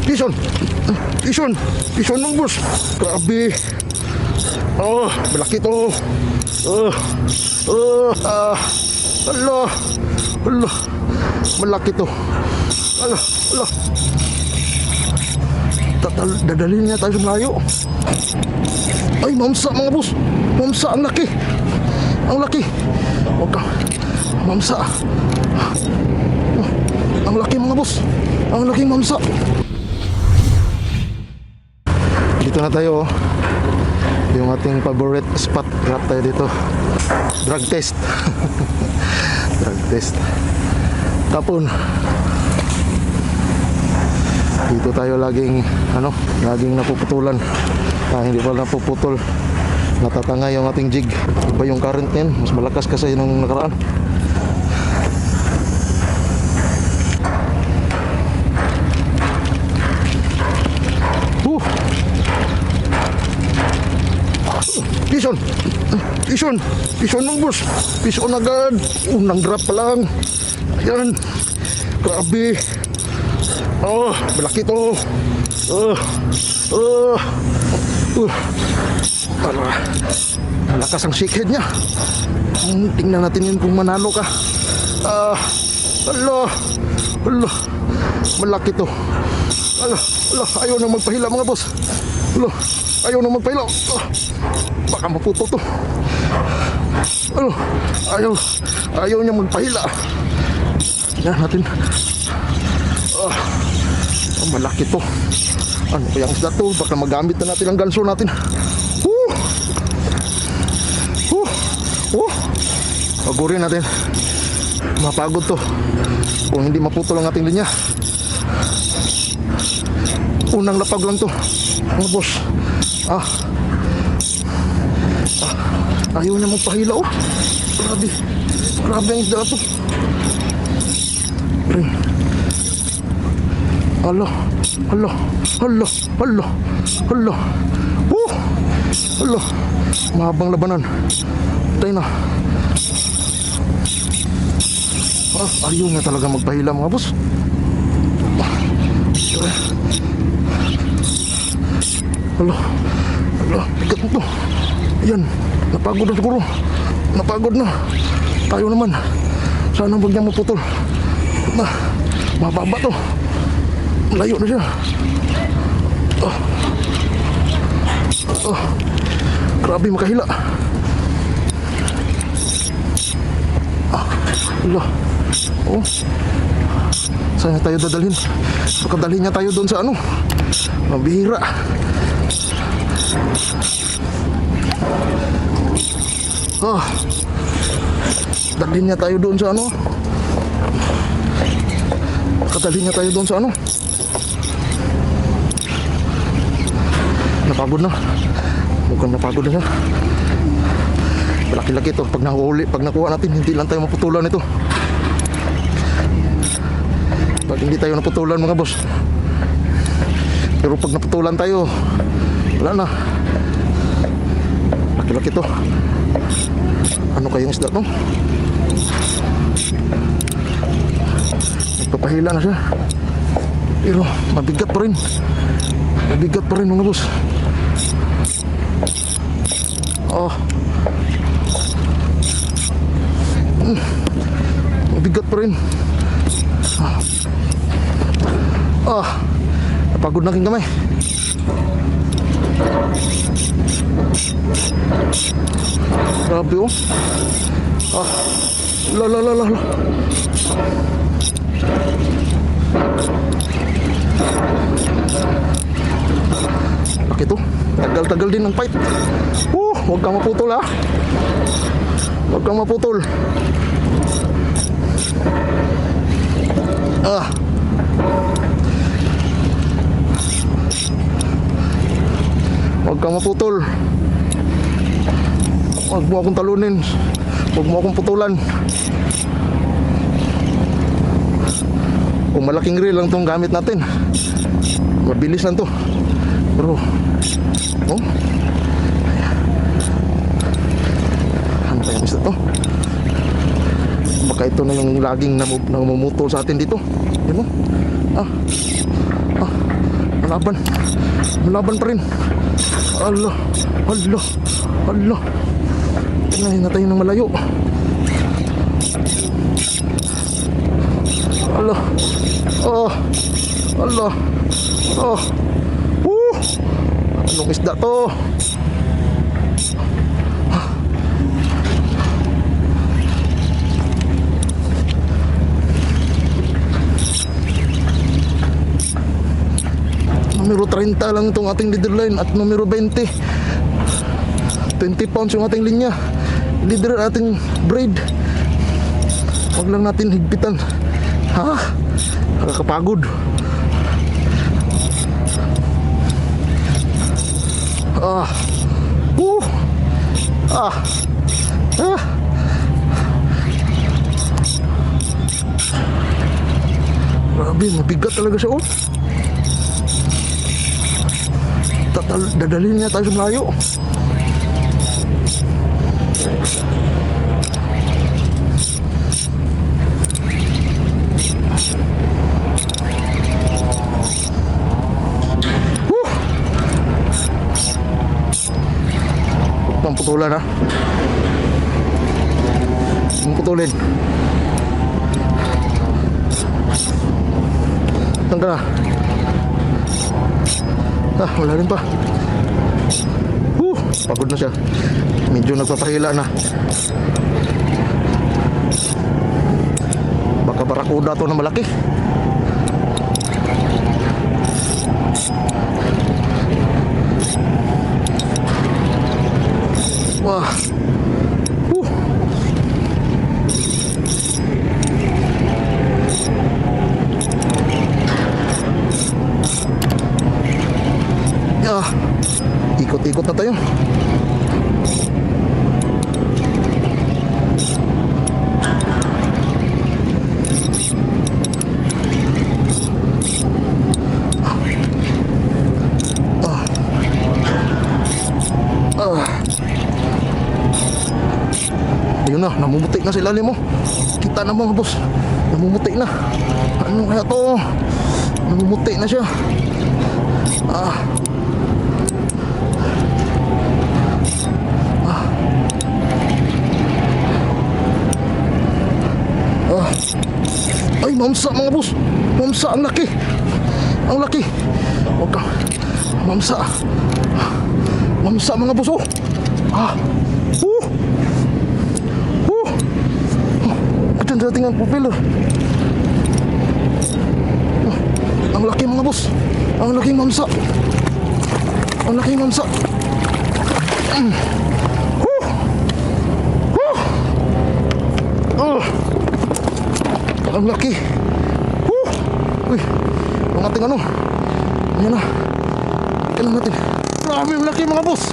Ison! Ison! Ison ng boss! Grabe! Oh, malaki to! Allah! Allah! Malaki to! Allah! Allah! Dadalhin niya tayo sa malayo. Ay, mamsa mga boss! Mamsa, ang laki! Ang laki! Huwag ka! Mamsa! Ang laki mga boss! Ang laking mamsa! Dito na tayo, yung ating favorite spot. Grab tayo dito. Drug test. Drug test. Tapon. Dito tayo laging laging napuputulan. Hindi pa napuputol. Natatanga yung ating jig. Iba yung current niyan, mas malakas kasi nung nakaraan. Ison! Ison! Ison ng boss! Ison agad! Unang drop pa lang! Ayan! Grabe! Oh! Malaki to! Malakas ang shake head niya! Tingnan natin yun kung manalo ka! Allah! Allah! Malaki to! Allah! Allah! Ayaw na magpahila mga boss! Allah! Ayaw na magpahila! Baka maputo to. Ayaw niya magpahila. Yan natin. Malaki to. Ano kaya ang isda to? Baka magamit na natin ang ganso natin. Pagurin natin. Mapagod to kung hindi maputol ang ating linya. Unang lapag lang to mga boss. Ayaw niya magpahila oh. Grabe. Grabe ang isda to. Allah. Allah. Allah. Allah. Allah. Allah. Mahabang labanan. Tayo na. Ayaw niya talaga magpahila mga boss. Allah. Allah. Bigat mo to. Ayan. Napagod na siguro. Napagod na. Tayo naman. Sana huwag niyang maputol. Mababa to. Malayo na siya. Grabe makahila. Allah. Saan tayo dadalhin? Pakadalhin niya tayo doon sa mabihira. Dalhin niya tayo doon sa Kadalhin niya tayo doon sa Napagod na. Mukhang napagod na siya. Malaki-laki ito. Pag nahuli, pag nakuha natin, hindi lang tayo maputulan ito. Pag hindi tayo naputulan mga boss. Pero pag naputulan tayo, wala na. Laki-laki ito. Ano kayong isda to? Nagpapahila na siya. Pero mabigat pa rin. Mabigat pa rin mga boss. Mabigat pa rin. Napagod na aking kamay. Grabe oh. La. Laki to. Tagal-tagal din ng fight. Huwag kang maputol ha. Huwag kang maputol. Huwag kang maputol. Huwag mo akong talunin. Huwag mo akong putulan. Kung malaking reel lang itong gamit natin, mabilis lang to. Pero ano kaya isa to? Baka ito na yung laging namumutol sa atin dito. Yan mo. Malaban. Malaban pa rin. Allah. Allah. Allah. Tingnan na tayo ng malayo. Allah. Oh. Allah. Oh. Anong isda to? Numero 30 lang itong ating leader line at numero 20. 20 pounds yung ating linya. Leader ating braid. Huwag lang natin higpitan. Ha? Nakakapagod. Ah. Ah. Ah. Grabe, mabigat talaga siya, oh. Dadalhin niya tayo sa malayo. Huwag putulan, ha. Huwag putulin. Saan ka na? Wala rin pa. Pagod na siya. Medyo nagpapahila na. Baka barakuda to na malaki. Wah. Ikot-ikot na tayo. Ayun na, namumuti na sa ilalim mo. Kita na mga boss. Namumuti na. Ano kaya to? Namumuti na siya. Ay, mamsa mga boss. Mamsa, ang laki. Ang laki. Huwag ka. Mamsa. Mamsa mga boss, oh. Ito ang dating ang propeller. Ang laki mga boss. Ang laking mamsa. Ang laking mamsa. Ang laki. Uy, ang ating ano. Ayan na. Ikan lang natin. Grabe ang laki mga boss.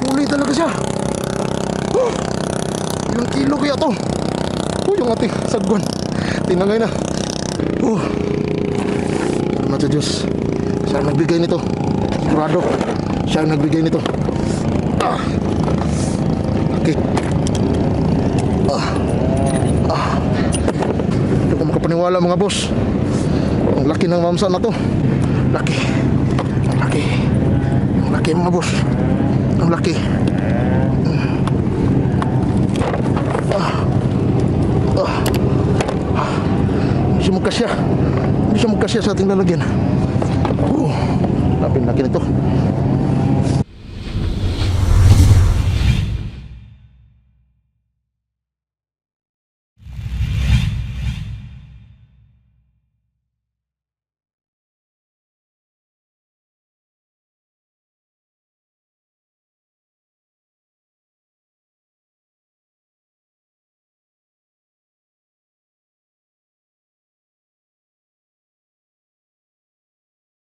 Muli talaga siya. Ilang kilo kaya to. Yung ating sagwan. Tinangay na. Salamat sa Diyos. Siya ang nagbigay nito. Sigurado. Siya ang nagbigay nito. Okay. Hindi ko makapaniwala mga boss. Ang laki ng mamsa na to. Laki. Ang laki. Ang laki mga boss. Ang laki. Hindi siya magkasya. Hindi siya magkasya sa ating lalagyan. Lapin laki nito.